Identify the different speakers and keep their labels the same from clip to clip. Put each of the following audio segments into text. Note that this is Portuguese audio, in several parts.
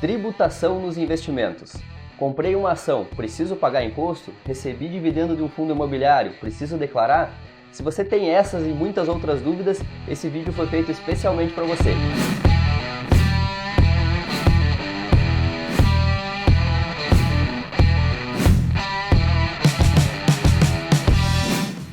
Speaker 1: Tributação nos investimentos. Comprei uma ação, preciso pagar imposto? Recebi dividendo de um fundo imobiliário, preciso declarar? Se você tem essas e muitas outras dúvidas, esse vídeo foi feito especialmente para você.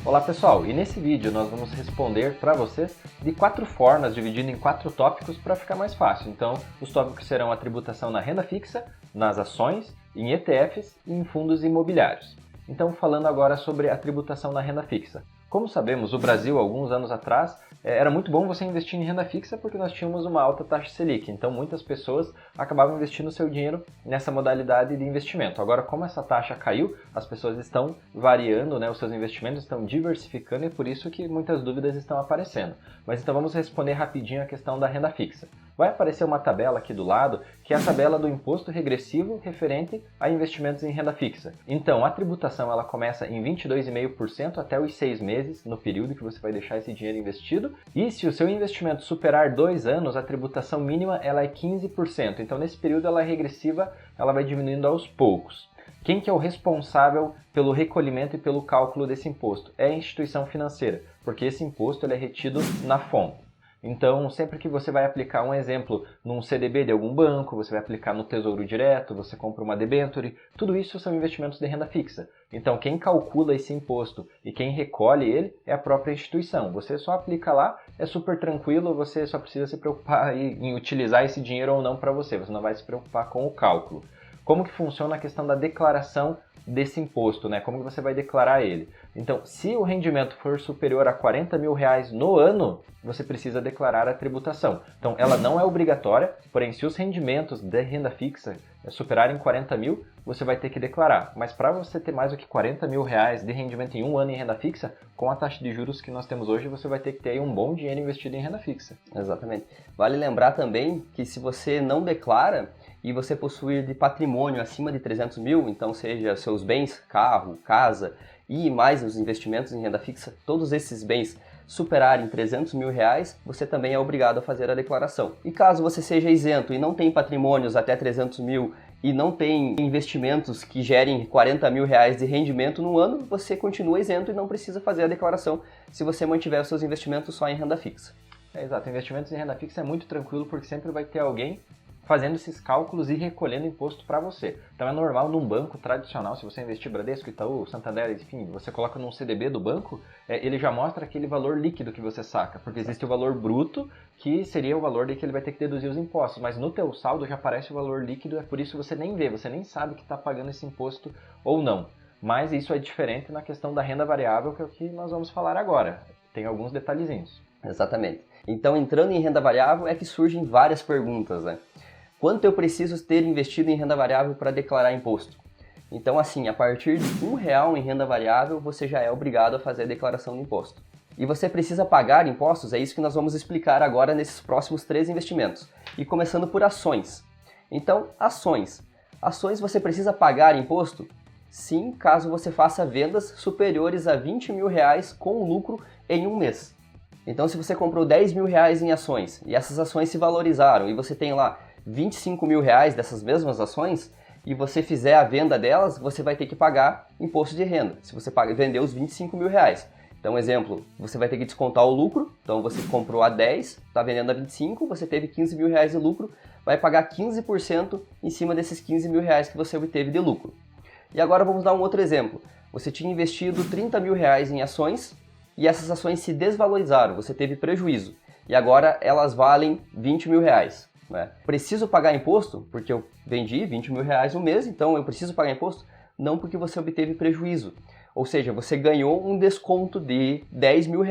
Speaker 1: Olá pessoal, e nesse vídeo nós vamos responder para vocês de 4 formas, dividindo em 4 tópicos para ficar mais fácil. Então, os tópicos serão a tributação na renda fixa, nas ações, em ETFs e em fundos imobiliários. Então, falando agora sobre a tributação na renda fixa. Como sabemos, o Brasil, alguns anos atrás, era muito bom você investir em renda fixa porque nós tínhamos uma alta taxa Selic. Então, muitas pessoas acabavam investindo seu dinheiro nessa modalidade de investimento. Agora, como essa taxa caiu, as pessoas estão variando, os seus investimentos estão diversificando e é por isso que muitas dúvidas estão aparecendo. Mas então vamos responder rapidinho a questão da renda fixa. Vai aparecer uma tabela aqui do lado, que é a tabela do imposto regressivo referente a investimentos em renda fixa. Então, a tributação ela começa em 22,5% até os 6 meses, no período que você vai deixar esse dinheiro investido. E se o seu investimento superar 2 anos, a tributação mínima ela é 15%. Então, nesse período ela é regressiva, ela vai diminuindo aos poucos. Quem que é o responsável pelo recolhimento e pelo cálculo desse imposto? É a instituição financeira, porque esse imposto ele é retido na fonte. Então, sempre que você vai aplicar um exemplo num CDB de algum banco, você vai aplicar no Tesouro Direto, você compra uma debênture, tudo isso são investimentos de renda fixa. Então, quem calcula esse imposto e quem recolhe ele é a própria instituição. Você só aplica lá, é super tranquilo, você só precisa se preocupar em utilizar esse dinheiro ou não para você não vai se preocupar com o cálculo. Como que funciona a questão da declaração desse imposto, Como que você vai declarar ele? Então, se o rendimento for superior a R$40 mil no ano, você precisa declarar a tributação. Então, ela não é obrigatória, porém, se os rendimentos de renda fixa superarem 40 mil, você vai ter que declarar. Mas para você ter mais do que R$40 mil de rendimento em um ano em renda fixa, com a taxa de juros que nós temos hoje, você vai ter que ter aí um bom dinheiro investido em renda fixa.
Speaker 2: Exatamente. Vale lembrar também que se você não declara e você possuir de patrimônio acima de 300 mil, então seja seus bens, carro, casa e mais os investimentos em renda fixa, todos esses bens superarem 300 mil reais, você também é obrigado a fazer a declaração. E caso você seja isento e não tem patrimônios até 300 mil e não tem investimentos que gerem 40 mil reais de rendimento no ano, você continua isento e não precisa fazer a declaração se você mantiver os seus investimentos só em renda fixa.
Speaker 1: Exato, investimentos em renda fixa é muito tranquilo porque sempre vai ter alguém fazendo esses cálculos e recolhendo imposto para você. Então é normal num banco tradicional, se você investir Bradesco, Itaú, Santander, enfim, você coloca num CDB do banco, ele já mostra aquele valor líquido que você saca, porque existe o valor bruto, que seria o valor de que ele vai ter que deduzir os impostos, mas no teu saldo já aparece o valor líquido, é por isso que você nem vê, você nem sabe que está pagando esse imposto ou não. Mas isso é diferente na questão da renda variável, que é o que nós vamos falar agora. Tem alguns detalhezinhos.
Speaker 2: Exatamente. Então, entrando em renda variável, é que surgem várias perguntas, Quanto eu preciso ter investido em renda variável para declarar imposto? Então, assim, a partir de R$1 em renda variável, você já é obrigado a fazer a declaração de imposto. E você precisa pagar impostos? É isso que nós vamos explicar agora nesses próximos 3 investimentos. E começando por ações. Então, ações. Ações você precisa pagar imposto? Sim, caso você faça vendas superiores a R$20 mil com lucro em um mês. Então, se você comprou R$10 mil em ações e essas ações se valorizaram e você tem lá R$25 mil dessas mesmas ações e você fizer a venda delas, você vai ter que pagar imposto de renda, se você vender os R$25 mil. Então, exemplo, você vai ter que descontar o lucro, então você comprou a 10, está vendendo a 25, você teve R$15 mil de lucro, vai pagar 15% em cima desses R$15 mil que você obteve de lucro. E agora vamos dar um outro exemplo. Você tinha investido R$30 mil em ações e essas ações se desvalorizaram, você teve prejuízo e agora elas valem R$20 mil. Preciso pagar imposto porque eu vendi R$20 mil no mês, então eu preciso pagar imposto? Não, porque você obteve prejuízo. Ou seja, você ganhou um desconto de R$10 mil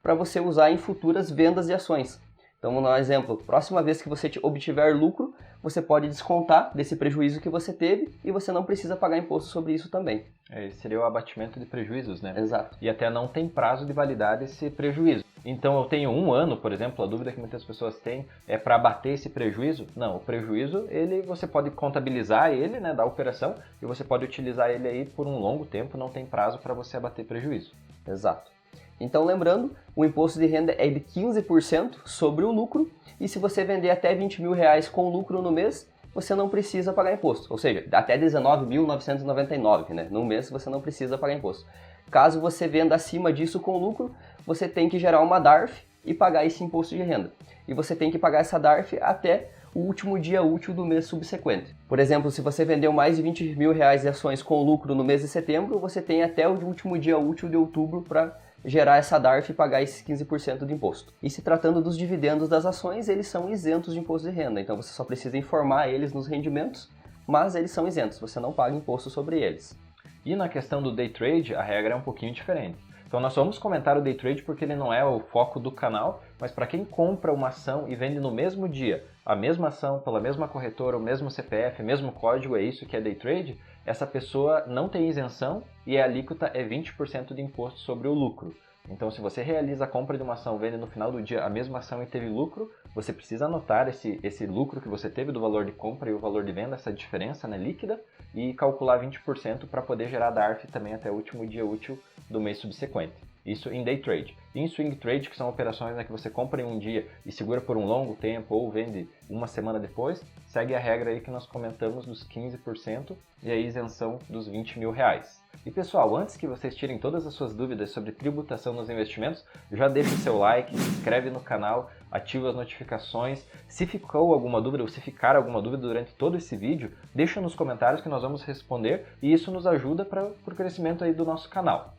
Speaker 2: para você usar em futuras vendas de ações. Então, vamos dar um exemplo. Próxima vez que você obtiver lucro, você pode descontar desse prejuízo que você teve e você não precisa pagar imposto sobre isso também.
Speaker 1: Esse seria o abatimento de prejuízos,
Speaker 2: Exato.
Speaker 1: E até não tem prazo de validade esse prejuízo. Então eu tenho 1 ano, por exemplo, a dúvida que muitas pessoas têm é para abater esse prejuízo? Não, o prejuízo, você pode contabilizar ele, da operação, e você pode utilizar ele aí por um longo tempo, não tem prazo para você abater prejuízo.
Speaker 2: Exato. Então, lembrando, o imposto de renda é de 15% sobre o lucro, e se você vender até R$20 mil com lucro no mês, você não precisa pagar imposto. Ou seja, até R$19.999, né? No mês você não precisa pagar imposto. Caso você venda acima disso com lucro, você tem que gerar uma DARF e pagar esse imposto de renda. E você tem que pagar essa DARF até o último dia útil do mês subsequente. Por exemplo, se você vendeu mais de R$20 mil de ações com lucro no mês de setembro, você tem até o último dia útil de outubro para gerar essa DARF e pagar esses 15% de imposto. E se tratando dos dividendos das ações, eles são isentos de imposto de renda, então você só precisa informar eles nos rendimentos, mas eles são isentos, você não paga imposto sobre eles.
Speaker 1: E na questão do day trade, a regra é um pouquinho diferente. Então nós vamos comentar o day trade porque ele não é o foco do canal, mas para quem compra uma ação e vende no mesmo dia a mesma ação pela mesma corretora, o mesmo CPF, o mesmo código, é isso que é day trade, essa pessoa não tem isenção e a alíquota é 20% de imposto sobre o lucro. Então se você realiza a compra de uma ação, vende no final do dia a mesma ação e teve lucro, você precisa anotar esse lucro que você teve do valor de compra e o valor de venda, essa diferença, né, líquida, e calcular 20% para poder gerar DARF também até o último dia útil do mês subsequente. Isso em day trade. E em swing trade, que são operações, né, que você compra em um dia e segura por um longo tempo ou vende uma semana depois, segue a regra aí que nós comentamos dos 15% e a isenção dos R$20 mil. E pessoal, antes que vocês tirem todas as suas dúvidas sobre tributação nos investimentos, já deixa o seu like, se inscreve no canal, ativa as notificações. Se ficou alguma dúvida ou se ficar alguma dúvida durante todo esse vídeo, deixa nos comentários que nós vamos responder e isso nos ajuda para o crescimento aí do nosso canal.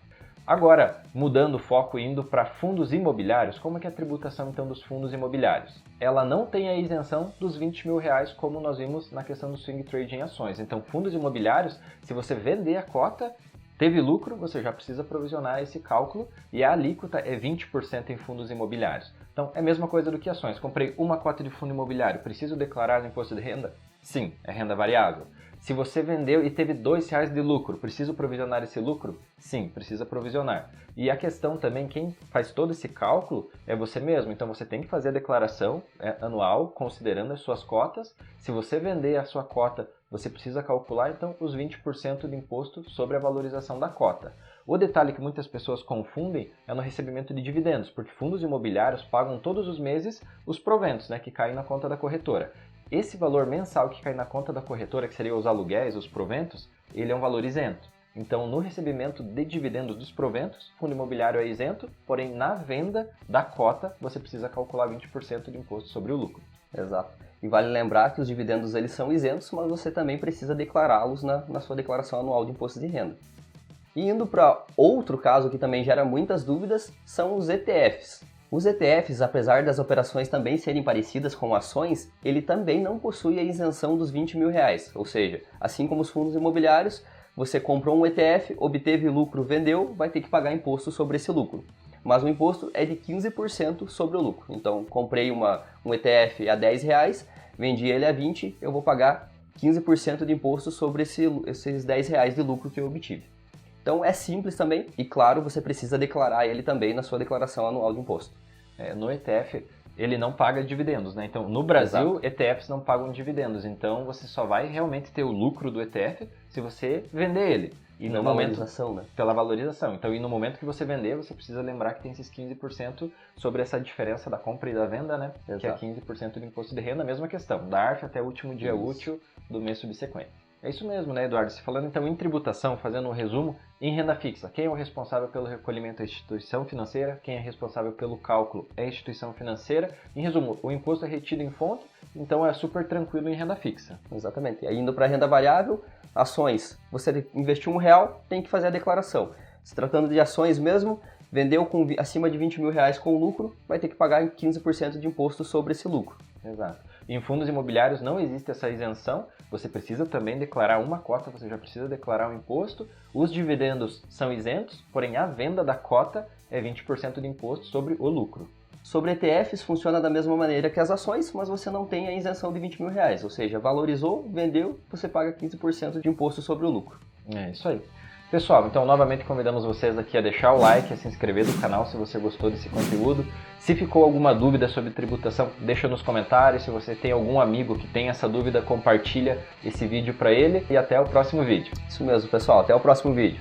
Speaker 1: Agora, mudando o foco e indo para fundos imobiliários, como é que é a tributação então dos fundos imobiliários? Ela não tem a isenção dos R$20 mil como nós vimos na questão do swing trade em ações. Então, fundos imobiliários, se você vender a cota, teve lucro, você já precisa provisionar esse cálculo e a alíquota é 20% em fundos imobiliários. Então, é a mesma coisa do que ações. Comprei uma cota de fundo imobiliário, preciso declarar no imposto de renda? Sim, é renda variável. Se você vendeu e teve R$2 de lucro, preciso provisionar esse lucro? Sim, precisa provisionar. E a questão também, quem faz todo esse cálculo é você mesmo. Então você tem que fazer a declaração anual, considerando as suas cotas. Se você vender a sua cota, você precisa calcular então os 20% de imposto sobre a valorização da cota. O detalhe que muitas pessoas confundem é no recebimento de dividendos, porque fundos imobiliários pagam todos os meses os proventos, né, que caem na conta da corretora. Esse valor mensal que cai na conta da corretora, que seria os aluguéis, os proventos, ele é um valor isento. Então, no recebimento de dividendos dos proventos, fundo imobiliário é isento, porém na venda da cota você precisa calcular 20% de imposto sobre o lucro.
Speaker 2: Exato. E vale lembrar que os dividendos eles são isentos, mas você também precisa declará-los na sua declaração anual de imposto de renda. E indo para outro caso que também gera muitas dúvidas, são os ETFs. Os ETFs, apesar das operações também serem parecidas com ações, ele também não possui a isenção dos R$20 mil. Ou seja, assim como os fundos imobiliários, você comprou um ETF, obteve lucro, vendeu, vai ter que pagar imposto sobre esse lucro. Mas o imposto é de 15% sobre o lucro. Então, comprei um ETF a R$10, vendi ele a 20, eu vou pagar 15% de imposto sobre esses R$10 de lucro que eu obtive. Então é simples também e, claro, você precisa declarar ele também na sua declaração anual de imposto.
Speaker 1: No ETF, ele não paga dividendos, né? Então, no Brasil, exato, ETFs não pagam dividendos. Então, você só vai realmente ter o lucro do ETF se você vender ele.
Speaker 2: E no valorização, né?
Speaker 1: Pela valorização. Então, e no momento que você vender, você precisa lembrar que tem esses 15% sobre essa diferença da compra e da venda, né? Exato. Que é 15% de imposto de renda, a mesma questão. DARF até o último dia útil do mês subsequente. É isso mesmo, né, Eduardo? Se falando então em tributação, fazendo um resumo, em renda fixa, quem é o responsável pelo recolhimento é a instituição financeira, quem é responsável pelo cálculo é a instituição financeira. Em resumo, o imposto é retido em fonte, então é super tranquilo em renda fixa.
Speaker 2: Exatamente. E aí, indo para renda variável, ações, você investiu R$1, tem que fazer a declaração. Se tratando de ações mesmo, vendeu acima de R$20 mil com lucro, vai ter que pagar 15% de imposto sobre esse lucro.
Speaker 1: Exato. Em fundos imobiliários não existe essa isenção, você precisa também declarar uma cota, você já precisa declarar o imposto. Os dividendos são isentos, porém a venda da cota é 20% de imposto sobre o lucro.
Speaker 2: Sobre ETFs funciona da mesma maneira que as ações, mas você não tem a isenção de R$20 mil, ou seja, valorizou, vendeu, você paga 15% de imposto sobre o lucro.
Speaker 1: É isso aí. Pessoal, então novamente convidamos vocês aqui a deixar o like, a se inscrever no canal se você gostou desse conteúdo. Se ficou alguma dúvida sobre tributação, deixa nos comentários. Se você tem algum amigo que tem essa dúvida, compartilha esse vídeo para ele e até o próximo vídeo.
Speaker 2: Isso mesmo, pessoal. Até o próximo vídeo.